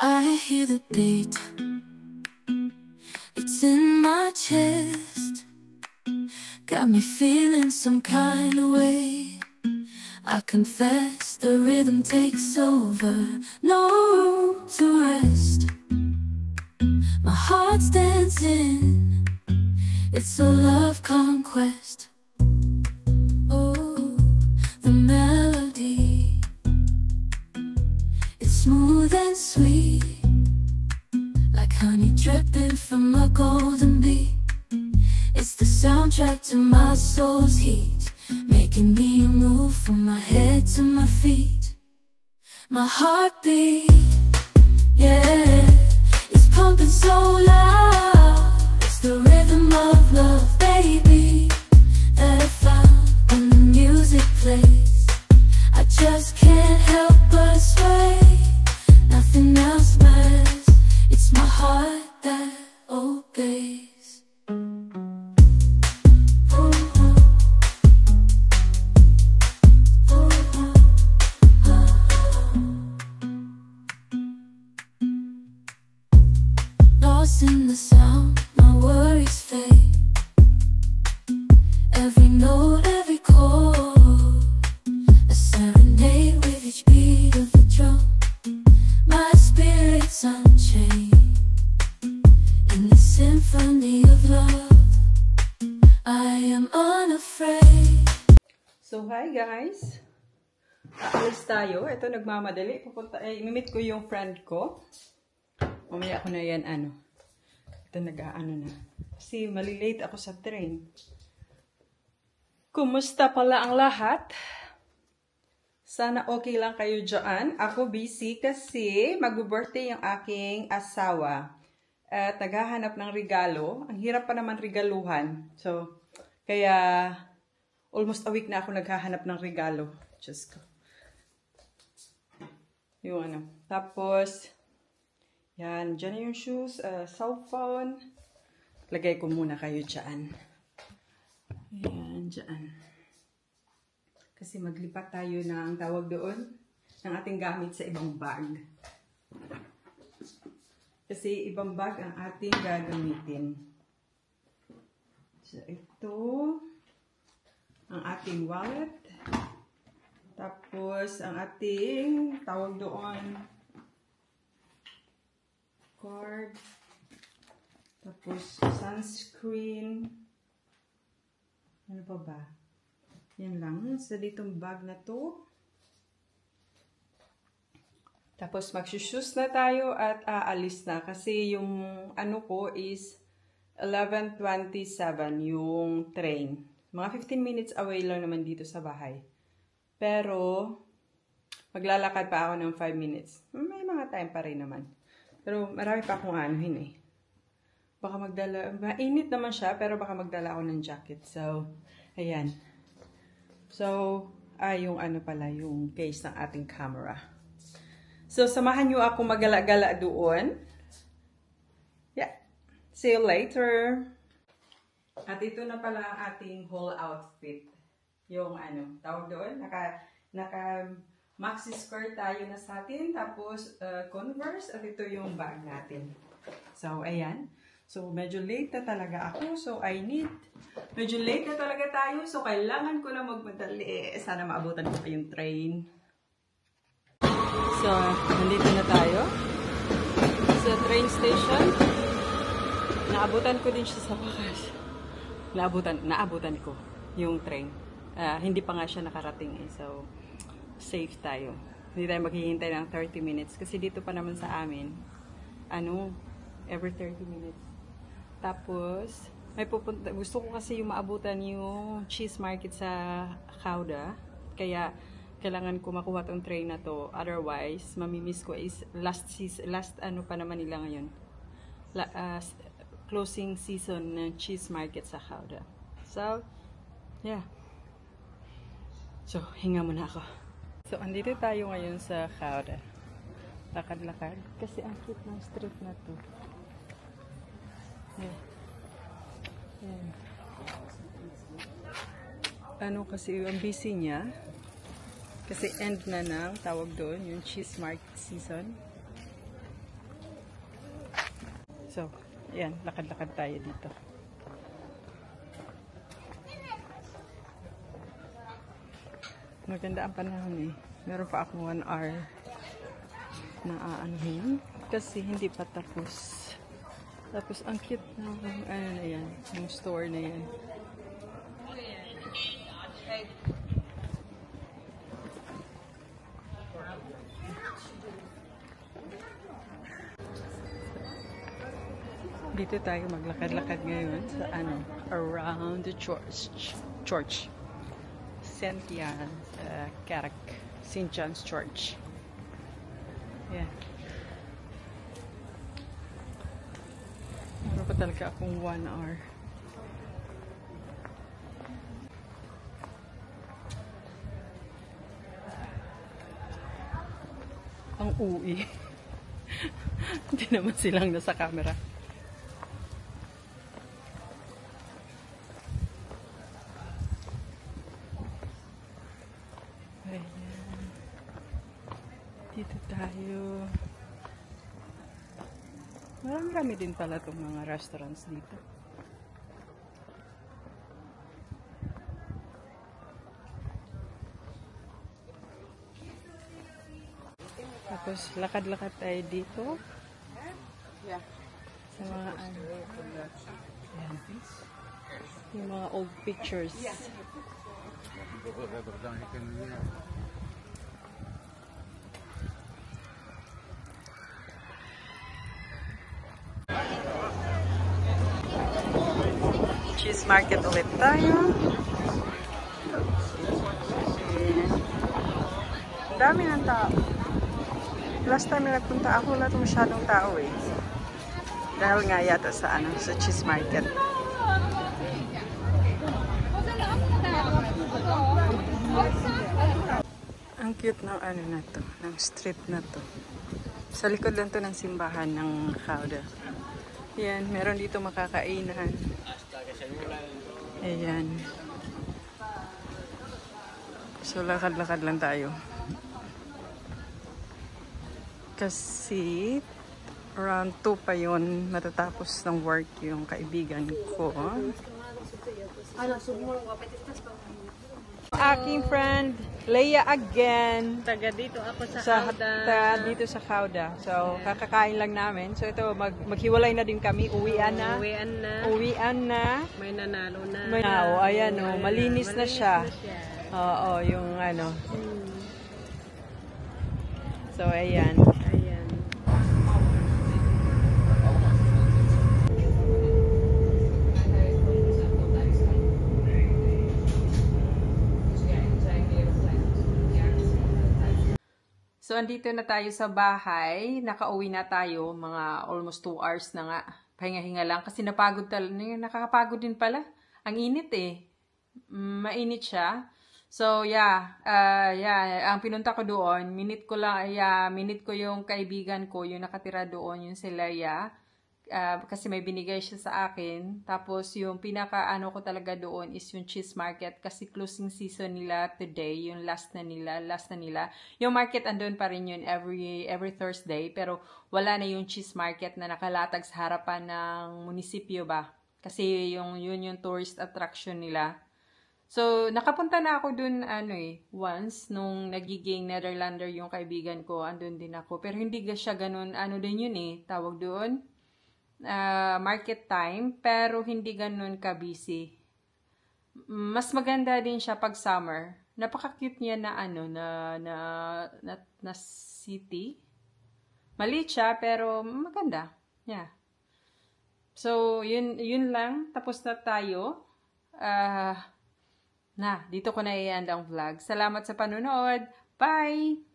I hear the beat, it's in my chest, got me feeling some kind of way. I confess the rhythm takes over, no room to rest. My heart's dancing, it's a love conquest. Oh, the melody, it's smooth and sweet, like honey dripping from a golden bee. It's the soundtrack to my soul's heat, making me move from my head to my feet. My heartbeat, yeah, it's pumping so loud. It's the rhythm of love, baby, that I found when the music plays. I just can't help but sway, nothing else matters. It's my heart that obeys. Lost in the sound, my worries fade. Every note, every chord, a serenade with each beat of the drum. My spirit's unchained in the symphony of love. I am unafraid. So hi guys, aalis tayo. Ito nagmamadali. Imimit ko yung friend ko. Mamaya ako na yan ito nag-aano na. Kasi malilate ako sa train. Kumusta pala ang lahat? Sana okay lang kayo dyan. Ako busy kasi mag-birthday yung aking asawa. At naghahanap ng regalo. Ang hirap pa naman regaluhan. So, kaya almost a week na ako naghahanap ng regalo. Just go. Yung Tapos, yan. Dyan na yung shoes, cellphone. Lagay ko muna kayo dyan. Ayan, dyan. Kasi maglipat tayo ng tawag doon ng ating gamit sa ibang bag. Kasi ibang bag ang ating gagamitin. So, ito ang ating wallet. Tapos, ang ating tawag doon card. Tapos, sunscreen. Ano pa ba? Yan lang. Sa ditong bag na to. Tapos, magsushoes na tayo at aalis na. Kasi yung ko is 11:27 yung train. Mga 15 minutes away lang naman dito sa bahay. Pero, maglalakad pa ako ng 5 minutes. May mga time pa rin naman. Pero marami pa akong anuhin Baka magdala, mainit naman siya, pero baka magdala ako ng jacket. So, ayan. So, yung pala, yung case ng ating camera. So, samahan nyo ako magala-gala doon. Yeah. See you later. At ito na pala ang ating whole outfit. Yung tawag doon, naka maxi skirt tayo na sa atin, tapos Converse, at ito yung bag natin. So, ayan. So, medyo late na talaga ako. So, medyo late na talaga tayo. So, kailangan ko na magmadali. Sana maabutan ko pa yung train. So, nandito na tayo sa train station. Naabutan ko din siya sa wakas. Naabutan ko yung train. Hindi pa nga siya nakarating So, safe tayo. Hindi tayo maghihintay ng 30 minutes. Kasi dito pa naman sa amin, every 30 minutes. Tapos, gusto ko kasi yung maabutan yung cheese market sa Cauda. Kaya, kailangan ko makuha tong train na to. Otherwise, mamimiss ko is last pa naman nila ngayon. Closing season ng cheese market sa Cauda. So, yeah. So, hinga muna ako. So, andito tayo ngayon sa Cauda. Lakad-lakad. Kasi ang cute ng street na to. Yeah. Kasi ang busy niya. Kasi end na ng tawag doon, yung cheese market season. So, ayan, lakad-lakad tayo dito. Maganda ang panahon eh. Meron pa akong 1 hour na aanuhin kasi hindi pa tapos. Tapos ang cute na ano na yan, yung store na yan. Dito tayo maglakad-lakad ngayon sa ano, around the church. St. John's, Carak, St. John's Church. Yeah. Meron pa talaga akong 1 hour. Ang ui. Hindi naman silang nasa camera. Ayan. Dito tayo. Marami din pala itong mga restaurants dito. Tapos lakad-lakad tayo dito. Sa mga ano. Ayan. Yung mga old pictures. Cheese market ulit tayo. Ang dami ng tao. Last time na nagpunta ako, wala itong masyadong tao eh. Dahil nga yata sa ano, sa cheese market. Ang cute ng ano na to, ng street na to. Sa likod lang to ng simbahan ng Gouda. Yan, meron dito makakainan. Ayan. So, lakad-lakad lang tayo. Kasi, around 2 pa yun, matatapos ng work yung kaibigan ko. Aking friend, Leia again. Taga dito ako sa Gouda. Dito sa Gouda. So, kakakain lang namin. So, ito, maghiwalay na din kami. Uwian na. Uwian na. May nanalo na. Ayan o. Malinis na siya. Oo, yung ano. So, ayan. Ayan. So, andito na tayo sa bahay. Nakauwi na tayo. Mga almost 2 hours na nga. Pahinga-hinga lang. Kasi napagod talaga. Nakakapagod din pala. Ang init eh. Mainit siya. So, yeah. Ang pinunta ko doon, minute ko yung kaibigan ko, yung nakatira doon, yung si Leia. Kasi may binigay siya sa akin. Tapos, yung pinaka-ano ko talaga doon is yung cheese market. Kasi closing season nila today, yung last na nila. Yung market, andun pa rin yun every Thursday. Pero, wala na yung cheese market na nakalatag sa harapan ng munisipyo ba? Kasi, yun yung tourist attraction nila. So, nakapunta na ako dun, once, nung nagiging Netherlander yung kaibigan ko, andun din ako. Pero hindi siya ganun, din yun tawag doon. Market time, pero hindi ganun ka-busy. Mas maganda din siya pag summer. Napaka-cute niya na city. Maliit siya, pero maganda. Yeah. So, yun lang. Tapos na tayo. Dito ko na i-end ang vlog. Salamat sa panonood. Bye!